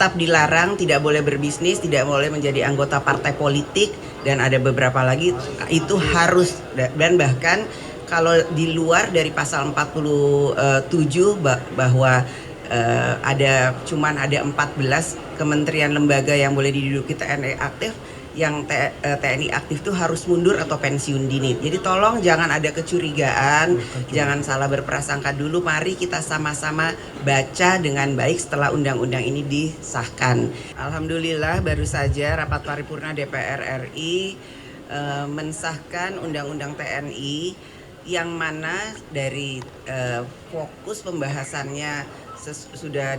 tetap dilarang, tidak boleh berbisnis, tidak boleh menjadi anggota partai politik, dan ada beberapa lagi itu harus, dan bahkan kalau di luar dari pasal 47 bahwa cuman ada 14 kementerian lembaga yang boleh diduduki TNI aktif, yang TNI aktif itu harus mundur atau pensiun dini. Jadi tolong jangan ada kecurigaan, jangan salah berprasangka dulu. Mari kita sama-sama baca dengan baik setelah undang-undang ini disahkan. Alhamdulillah baru saja rapat paripurna DPR RI mensahkan undang-undang TNI yang mana dari fokus pembahasannya sudah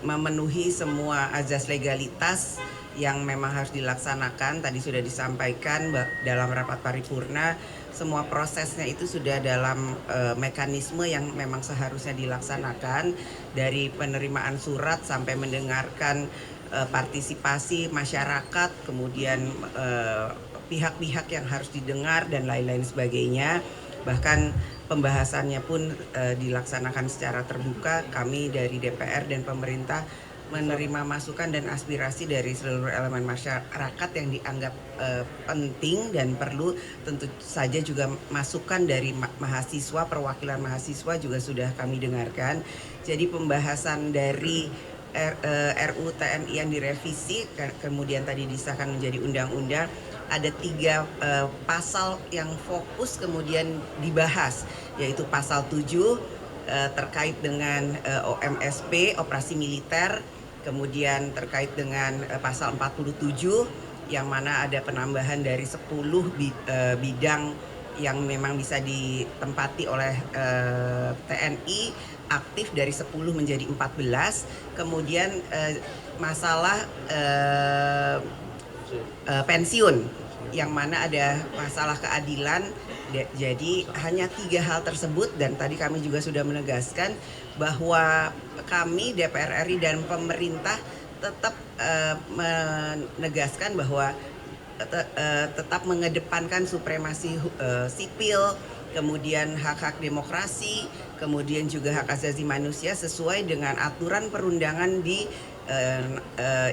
memenuhi semua azas legalitas yang memang harus dilaksanakan. Tadi sudah disampaikan dalam rapat paripurna, semua prosesnya itu sudah dalam mekanisme yang memang seharusnya dilaksanakan, dari penerimaan surat sampai mendengarkan partisipasi masyarakat, kemudian pihak-pihak yang harus didengar dan lain-lain sebagainya. Bahkan pembahasannya pun dilaksanakan secara terbuka. Kami dari DPR dan pemerintah menerima masukan dan aspirasi dari seluruh elemen masyarakat yang dianggap penting dan perlu. Tentu saja juga masukan dari mahasiswa, perwakilan mahasiswa juga sudah kami dengarkan. Jadi pembahasan dari RUU TNI yang direvisi kemudian tadi disahkan menjadi undang-undang, ada 3 pasal yang fokus kemudian dibahas, yaitu pasal 7 terkait dengan OMSP, operasi militer, kemudian terkait dengan pasal 47 yang mana ada penambahan dari 10 bidang yang memang bisa ditempati oleh TNI aktif dari 10 menjadi 14. Kemudian masalah pensiun yang mana ada masalah keadilan. Jadi hanya 3 hal tersebut, dan tadi kami juga sudah menegaskan bahwa kami DPR RI dan pemerintah tetap menegaskan bahwa tetap mengedepankan supremasi sipil, kemudian hak-hak demokrasi, kemudian juga hak asasi manusia sesuai dengan aturan perundangan di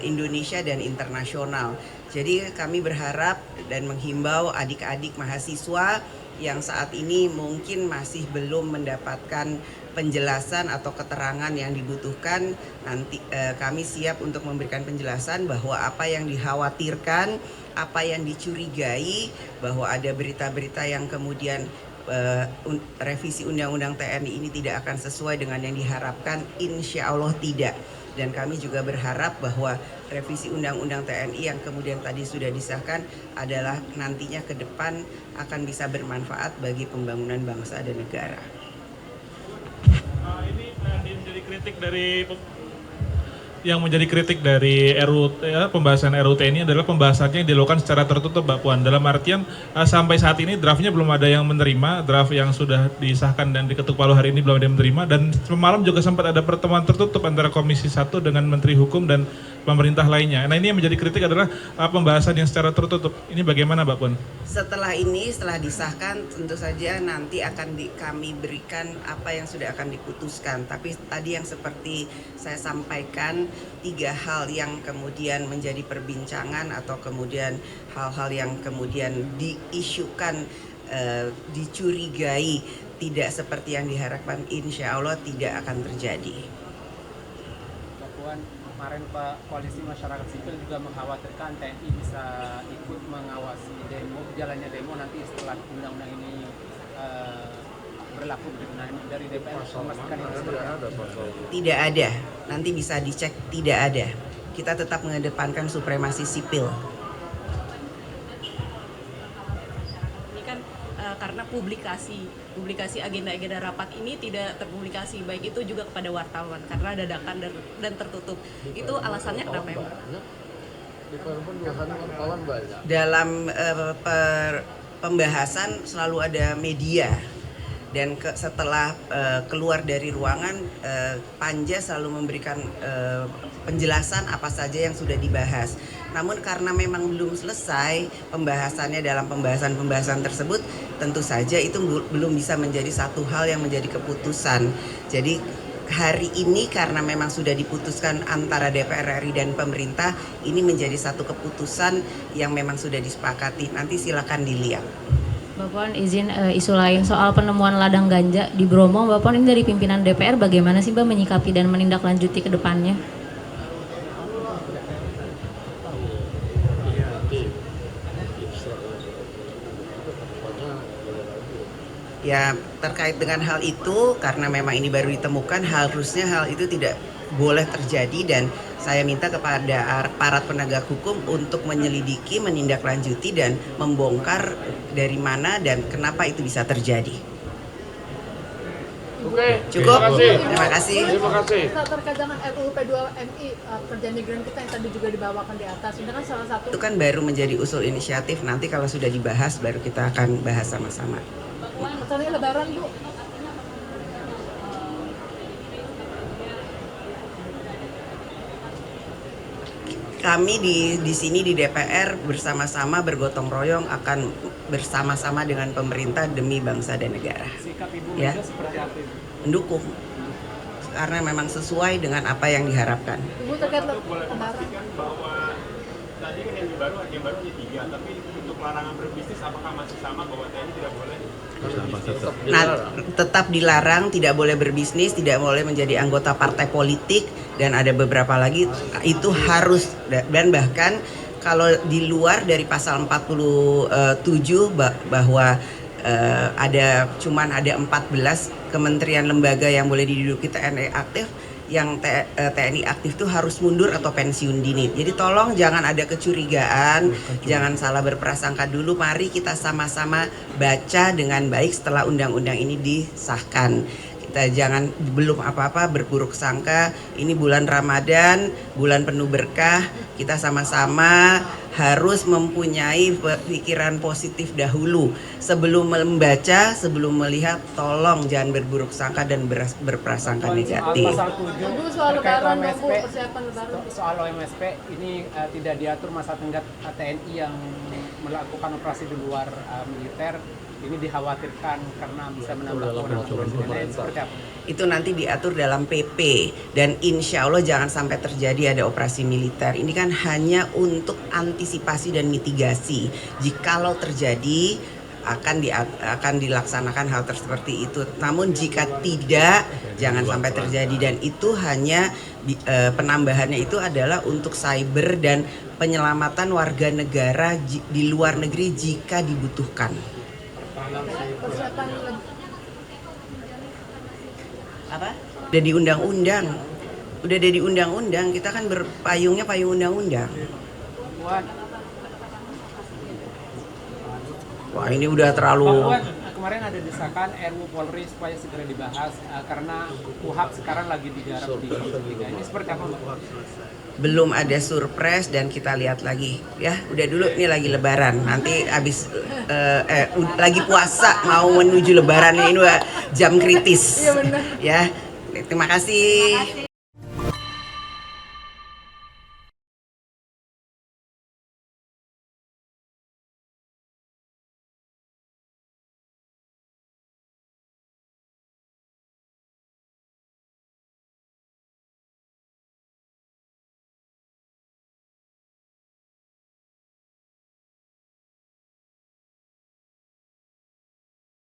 Indonesia dan internasional. Jadi kami berharap dan menghimbau adik-adik mahasiswa yang saat ini mungkin masih belum mendapatkan penjelasan atau keterangan yang dibutuhkan, nanti kami siap untuk memberikan penjelasan bahwa apa yang dikhawatirkan, apa yang dicurigai bahwa ada berita-berita yang kemudian revisi undang-undang TNI ini tidak akan sesuai dengan yang diharapkan, insya Allah tidak. Dan kami juga berharap bahwa revisi undang-undang TNI yang kemudian tadi sudah disahkan adalah nantinya ke depan akan bisa bermanfaat bagi pembangunan bangsa dan negara. Ini menjadi kritik dari pembahasan RUU TNI adalah pembahasannya yang dilakukan secara tertutup, Mbak Puan. Dalam artian sampai saat ini draftnya belum ada yang menerima, draft yang sudah disahkan dan diketuk palu hari ini belum ada yang menerima, dan semalam juga sempat ada pertemuan tertutup antara Komisi 1 dengan Menteri Hukum dan pemerintah lainnya. Nah, ini yang menjadi kritik adalah pembahasan yang secara tertutup. Ini bagaimana, Mbak Puan? Setelah disahkan, tentu saja nanti akan kami berikan apa yang sudah akan diputuskan. Tapi tadi yang seperti saya sampaikan, 3 hal yang kemudian menjadi perbincangan atau kemudian hal-hal yang kemudian diisukan, dicurigai tidak seperti yang diharapkan, insya Allah tidak akan terjadi. Mbak Puan, kemarin Pak Koalisi Masyarakat Sipil juga mengkhawatirkan TNI bisa ikut mengawasi jalannya demo nanti setelah undang-undang ini berlaku. Dari DPR memastikan ini tidak ada, nanti bisa dicek, tidak ada. Kita tetap mengedepankan supremasi sipil. Ini kan karena publikasi agenda-agenda rapat ini tidak terpublikasi, baik itu juga kepada wartawan karena dadakan dan tertutup. Itu alasannya kenapa ya, Mbak? Dalam pembahasan selalu ada media, dan setelah keluar dari ruangan, Panja selalu memberikan penjelasan apa saja yang sudah dibahas. Namun karena memang belum selesai pembahasannya dalam pembahasan tersebut, tentu saja itu belum bisa menjadi satu hal yang menjadi keputusan. Jadi hari ini karena memang sudah diputuskan antara DPR RI dan pemerintah, ini menjadi satu keputusan yang memang sudah disepakati. Nanti silakan dilihat. Mbak Puan izin isu lain soal penemuan ladang ganja di Bromo. Mbak Puan, ini dari pimpinan DPR bagaimana sih Mbak menyikapi dan menindaklanjuti ke depannya? Ya, terkait dengan hal itu, karena memang ini baru ditemukan, harusnya hal itu tidak boleh terjadi dan saya minta kepada aparat penegak hukum untuk menyelidiki, menindaklanjuti dan membongkar dari mana dan kenapa itu bisa terjadi. Oke, Cukup? terima kasih. Terima kasih. Terkait dengan RUU P2MI, kerja migran kita yang tadi juga dibawakan di atas, ini kan salah satu. Itu kan baru menjadi usul inisiatif, nanti kalau sudah dibahas baru kita akan bahas sama-sama. Masalahnya Lebaran, Bu. Kami di sini di DPR bersama-sama bergotong royong akan bersama-sama dengan pemerintah demi bangsa dan negara. Sikap Ibu Ya. Mega seperti apa Ibu? Mendukung karena memang sesuai dengan apa yang diharapkan. Ibu terkait Lebaran. Bahwa tadi kan yang baru hanya 3, tapi untuk larangan berbisnis apakah masih sama bahwa TNI tidak boleh berbisnis? Nah, tetap dilarang, tidak boleh berbisnis, tidak boleh menjadi anggota partai politik dan ada beberapa lagi itu harus dan bahkan kalau di luar dari pasal 47 bahwa ada 14 kementerian lembaga yang boleh diduduki TNI aktif, yang TNI aktif itu harus mundur atau pensiun dini. Jadi tolong jangan ada kecurigaan, jangan salah berprasangka dulu. Mari kita sama-sama baca dengan baik setelah undang-undang ini disahkan. Kita jangan belum apa-apa berburuk sangka. Ini bulan Ramadan, bulan penuh berkah. Kita sama-sama harus mempunyai pikiran positif dahulu. Sebelum membaca, sebelum melihat, tolong jangan berburuk sangka dan berprasangka negatif. Pasal 7 Ibu soal terkait Lebaran, Bu, OMSP, persiapan Lebaran. soal OMSP ini tidak diatur masa tenggat TNI yang melakukan operasi di luar militer. Ini dikhawatirkan karena bisa menambah kewenangan seperti apa? Itu nanti diatur dalam PP dan insya Allah jangan sampai terjadi ada operasi militer. Ini kan hanya untuk antisipasi dan mitigasi. Jikalau terjadi akan dilaksanakan hal seperti itu. Namun jika tidak, jangan sampai terjadi dan itu hanya penambahannya itu adalah untuk cyber dan penyelamatan warga negara di luar negeri jika dibutuhkan. Persiapan Apa? Udah di undang-undang. Udah ada di undang-undang, kita kan berpayungnya payung undang-undang. Puan, Wah, ini udah terlalu Puan, kemarin ada desakan RUU Polri supaya segera dibahas karena KUHP sekarang lagi digarap di Komisi 3. Ini seperti apa, Mbak? belum ada surprise dan kita lihat lagi ya. Udah dulu ini lagi lebaran. Nanti habis lagi puasa mau menuju lebaran ini jam kritis. Iya benar. Ya. Terima kasih.